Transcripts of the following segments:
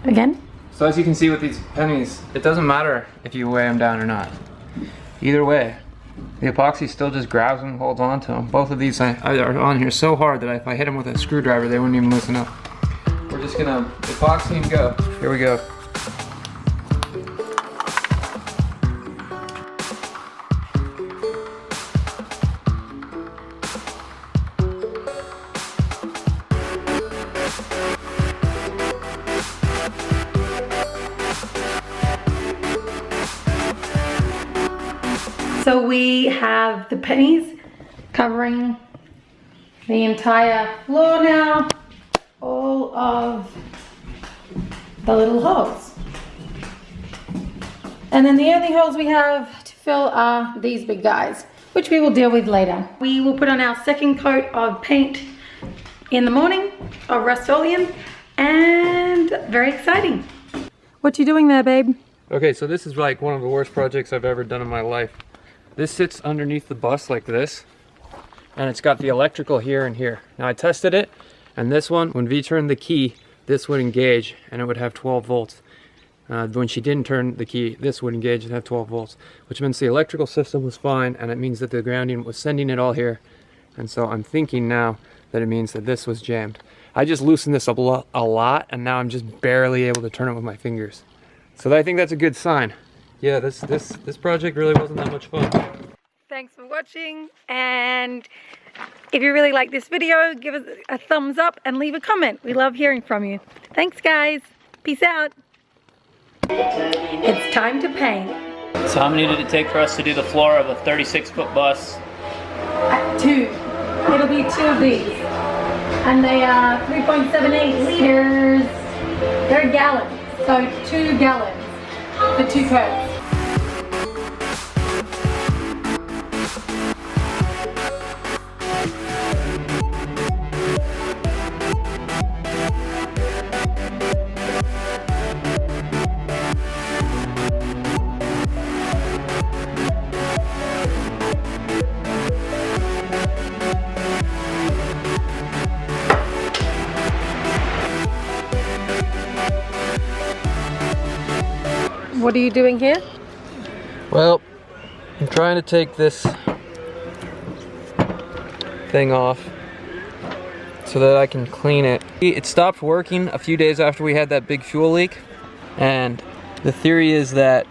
Again? So as you can see with these pennies, it doesn't matter if you weigh them down or not. Either way, the epoxy still just grabs them and holds on to them. Both of these are on here so hard that if I hit them with a screwdriver, they wouldn't even loosen up. We're just gonna epoxy and go. Here we go. So we have the pennies covering the entire floor now, all of the little holes. And then the only holes we have to fill are these big guys, which we will deal with later. We will put on our second coat of paint in the morning of Rust-Oleum, and very exciting. What you doing there, babe? Okay, so this is like one of the worst projects I've ever done in my life. This sits underneath the bus like this, and it's got the electrical here and here. Now I tested it, and this one, when V turned the key, this would engage and it would have 12 volts. When she didn't turn the key, this would engage and have 12 volts, which means the electrical system was fine, and it means that the grounding was sending it all here. And so I'm thinking now that it means that this was jammed. I just loosened this up a lot, and now I'm just barely able to turn it with my fingers. So I think that's a good sign. Yeah, this project really wasn't that much fun. Thanks for watching, and if you really like this video, give us a thumbs up and leave a comment. We love hearing from you. Thanks, guys. Peace out. It's time to paint. So how many did it take for us to do the floor of a 36-foot bus? 2. It'll be 2 of these. And they are 3.78 liters. They're gallons, so 2 gallons for 2 coats. What are you doing here? Well, I'm trying to take this thing off so that I can clean it. It stopped working a few days after we had that big fuel leak, and the theory is that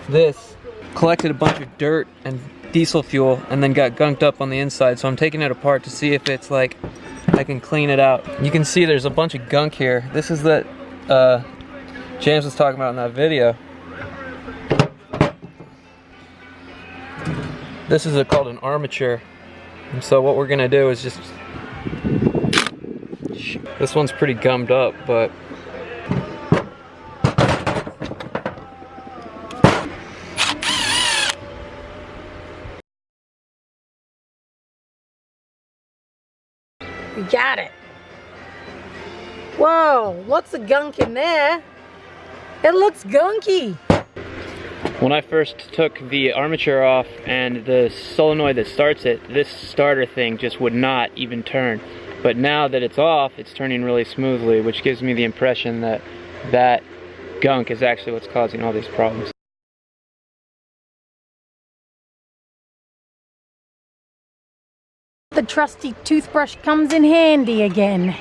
this collected a bunch of dirt and diesel fuel and then got gunked up on the inside. So I'm taking it apart to see if it's like I can clean it out. You can see there's a bunch of gunk here. This is that James was talking about in that video. This is called an armature, and so what we're gonna do is just, this one's pretty gummed up, but We got it. Whoa, lots of gunk in there. It looks gunky. When I first took the armature off and the solenoid that starts it, this starter thing just would not even turn. But now that it's off, it's turning really smoothly, which gives me the impression that that gunk is actually what's causing all these problems. The trusty toothbrush comes in handy again.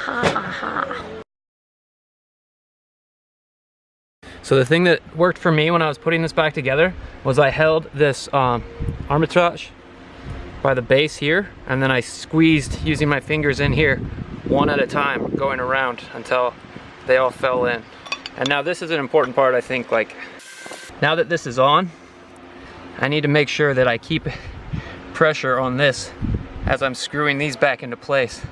Ha ha ha. so the thing that worked for me when I was putting this back together was I held this armature by the base here, and then I squeezed using my fingers in here one at a time, going around until they all fell in. And now this is an important part, I think. Like, now that this is on, I need to make sure that I keep pressure on this as I'm screwing these back into place.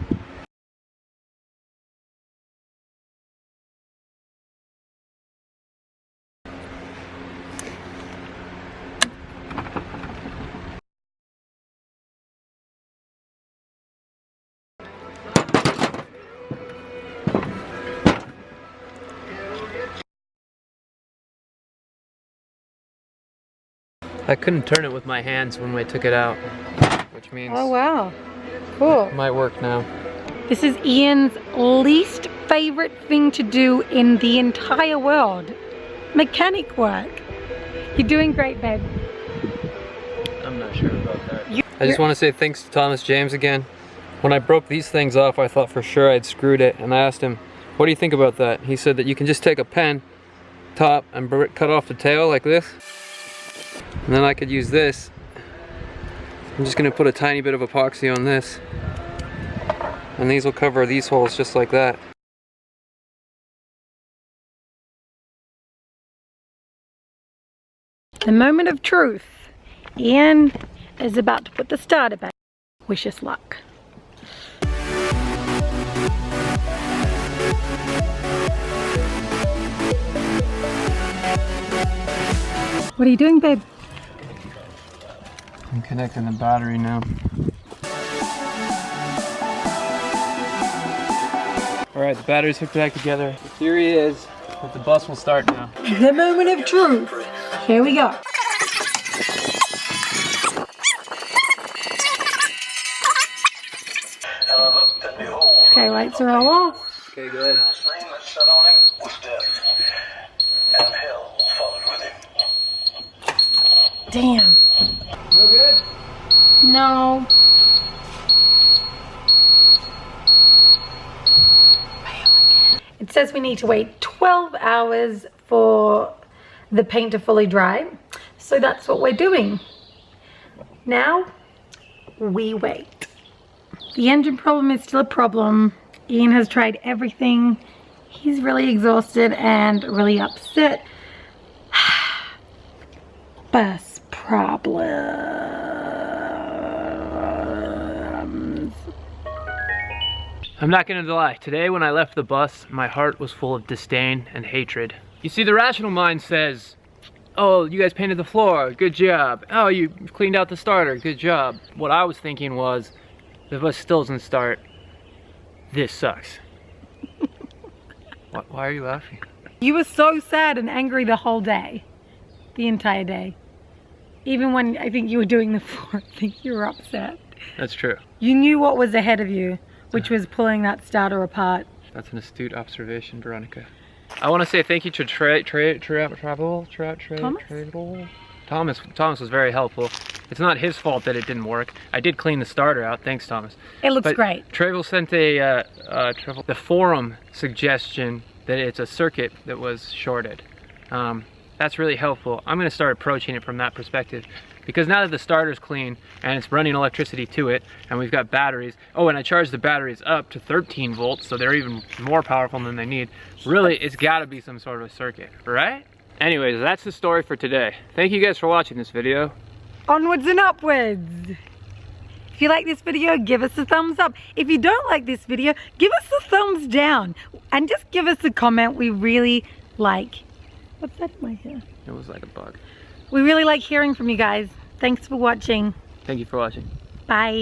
I couldn't turn it with my hands when we took it out, which means Oh wow, cool. it might work now. This is Ian's least favorite thing to do in the entire world. Mechanic work. You're doing great, babe. I'm not sure about that. I just want to say thanks to Thomas James again. When I broke these things off, I thought for sure I'd screwed it, and I asked him, what do you think about that? He said that you can just take a pen top and cut off the tail like this, and then I could use this. I'm just going to put a tiny bit of epoxy on this, and these will cover these holes just like that. The moment of truth. Ian is about to put the starter back. Wish us luck. What are you doing, babe? I'm connecting the battery now. Alright, the battery's hooked back together. The theory is that the bus will start now. The moment of truth. Here we go. Okay, lights are all off. Okay, good. The flame that set on him was death, and hell followed with him. Damn. No good? No. It says we need to wait 12 hours for the paint to fully dry. So that's what we're doing. Now, we wait. The engine problem is still a problem. Ian has tried everything. He's really exhausted and really upset. Bus problems. I'm not gonna lie, today when I left the bus, my heart was full of disdain and hatred. You see, the rational mind says, oh, you guys painted the floor, good job. Oh, you cleaned out the starter, good job. What I was thinking was, the bus still doesn't start, this sucks. Why are you laughing? You were so sad and angry the whole day. The entire day. Even when I think you were doing the floor, I think you were upset. That's true. You knew what was ahead of you, which was pulling that starter apart. That's an astute observation, Veronica. I want to say thank you to Thomas was very helpful. It's not his fault that it didn't work. I did clean the starter out. Thanks, Thomas. It looks great. Travel sent the forum suggestion that it's a circuit that was shorted. That's really helpful. I'm going to start approaching it from that perspective, because now that the starter's clean and it's running electricity to it, and we've got batteries. Oh, and I charged the batteries up to 13 volts, so they're even more powerful than they need. Really, it's got to be some sort of a circuit, right? Anyways, that's the story for today. Thank you guys for watching this video. Onwards and upwards. If you like this video, give us a thumbs up. If you don't like this video, give us a thumbs down. And just give us a comment. We really like... What's that in my hair? It was like a bug. We really like hearing from you guys. Thanks for watching. Thank you for watching. Bye.